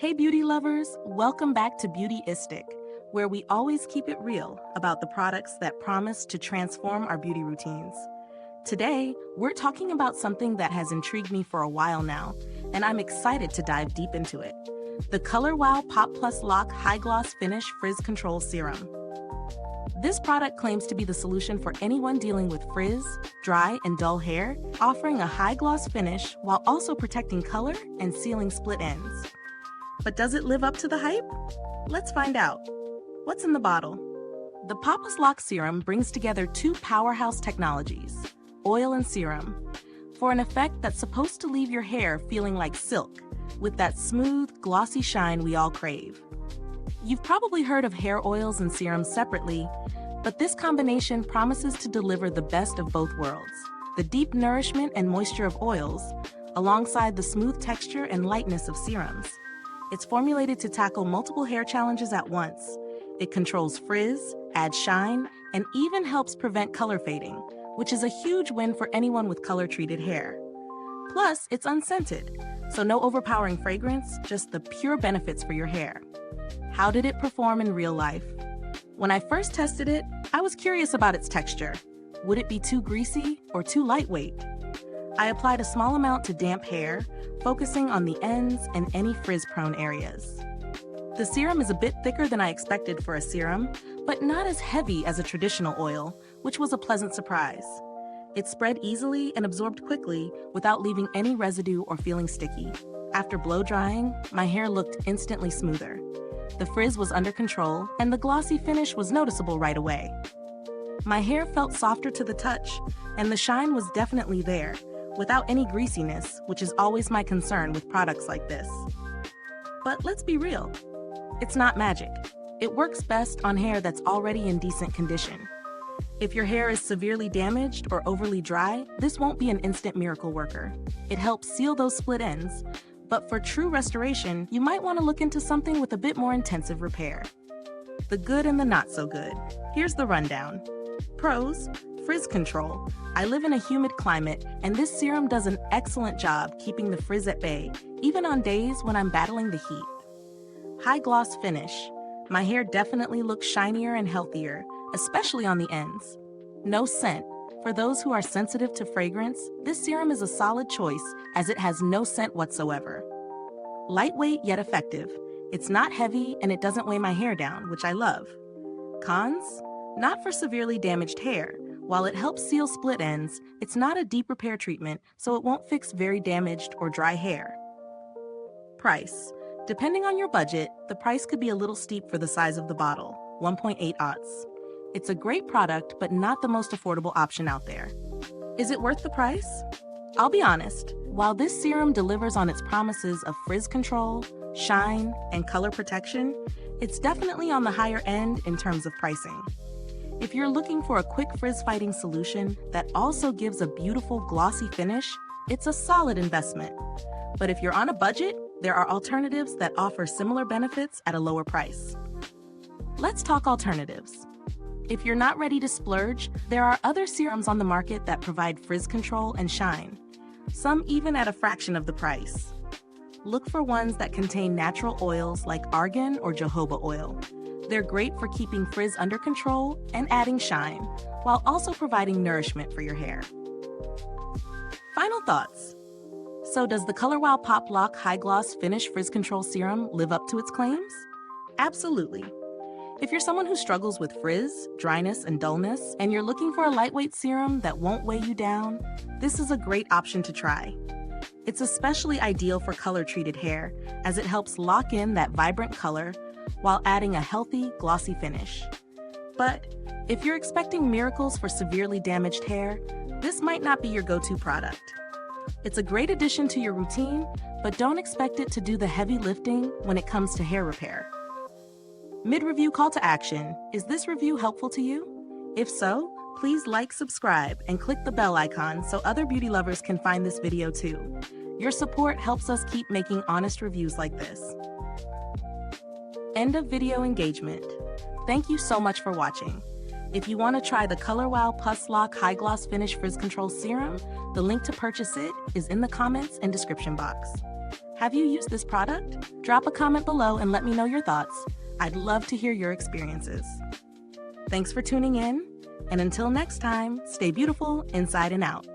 Hey beauty lovers, welcome back to Beautyistic, where we always keep it real about the products that promise to transform our beauty routines. Today, we're talking about something that has intrigued me for a while now, and I'm excited to dive deep into it. The Color Wow Pop Plus Lock High Gloss Finish Frizz Control Serum. This product claims to be the solution for anyone dealing with frizz, dry, and dull hair, offering a high gloss finish while also protecting color and sealing split ends. But does it live up to the hype? Let's find out. What's in the bottle? The Pop Plus Lock Serum brings together two powerhouse technologies, oil and serum, for an effect that's supposed to leave your hair feeling like silk, with that smooth, glossy shine we all crave. You've probably heard of hair oils and serums separately, but this combination promises to deliver the best of both worlds, the deep nourishment and moisture of oils, alongside the smooth texture and lightness of serums. It's formulated to tackle multiple hair challenges at once. It controls frizz, adds shine, and even helps prevent color fading, which is a huge win for anyone with color-treated hair. Plus, it's unscented, so no overpowering fragrance, just the pure benefits for your hair. How did it perform in real life? When I first tested it, I was curious about its texture. Would it be too greasy or too lightweight? I applied a small amount to damp hair, focusing on the ends and any frizz-prone areas. The serum is a bit thicker than I expected for a serum, but not as heavy as a traditional oil, which was a pleasant surprise. It spread easily and absorbed quickly without leaving any residue or feeling sticky. After blow drying, my hair looked instantly smoother. The frizz was under control, and the glossy finish was noticeable right away. My hair felt softer to the touch, and the shine was definitely there, without any greasiness, which is always my concern with products like this. But let's be real, it's not magic. It works best on hair that's already in decent condition. If your hair is severely damaged or overly dry, this won't be an instant miracle worker. It helps seal those split ends, but for true restoration, you might want to look into something with a bit more intensive repair. The good and the not so good. Here's the rundown. Pros: frizz control. I live in a humid climate, and this serum does an excellent job keeping the frizz at bay, even on days when I'm battling the heat. High gloss finish. My hair definitely looks shinier and healthier, especially on the ends. No scent. For those who are sensitive to fragrance, this serum is a solid choice as it has no scent whatsoever. Lightweight yet effective. It's not heavy and it doesn't weigh my hair down, which I love. Cons? Not for severely damaged hair. While it helps seal split ends, it's not a deep repair treatment, so it won't fix very damaged or dry hair. Price. Depending on your budget, the price could be a little steep for the size of the bottle, 1.8 aughts. It's a great product, but not the most affordable option out there. Is it worth the price? I'll be honest, while this serum delivers on its promises of frizz control, shine, and color protection, it's definitely on the higher end in terms of pricing. If you're looking for a quick frizz-fighting solution that also gives a beautiful glossy finish, it's a solid investment. But if you're on a budget, there are alternatives that offer similar benefits at a lower price. Let's talk alternatives. If you're not ready to splurge, there are other serums on the market that provide frizz control and shine, some even at a fraction of the price. Look for ones that contain natural oils like argan or jojoba oil. They're great for keeping frizz under control and adding shine, while also providing nourishment for your hair. Final thoughts. So does the Color Wow Pop Lock High Gloss Finish Frizz Control Serum live up to its claims? Absolutely. If you're someone who struggles with frizz, dryness, and dullness, and you're looking for a lightweight serum that won't weigh you down, this is a great option to try. It's especially ideal for color-treated hair, as it helps lock in that vibrant color while adding a healthy, glossy finish. But if you're expecting miracles for severely damaged hair, this might not be your go-to product. It's a great addition to your routine, but don't expect it to do the heavy lifting when it comes to hair repair. Mid-review call to action. Is this review helpful to you? If so, please like, subscribe, and click the bell icon so other beauty lovers can find this video too. Your support helps us keep making honest reviews like this. End of video engagement. Thank you so much for watching. If you want to try the Color Wow Plus Lock High Gloss Finish Frizz Control Serum, the link to purchase it is in the comments and description box. Have you used this product? Drop a comment below and let me know your thoughts. I'd love to hear your experiences. Thanks for tuning in, and until next time, stay beautiful inside and out.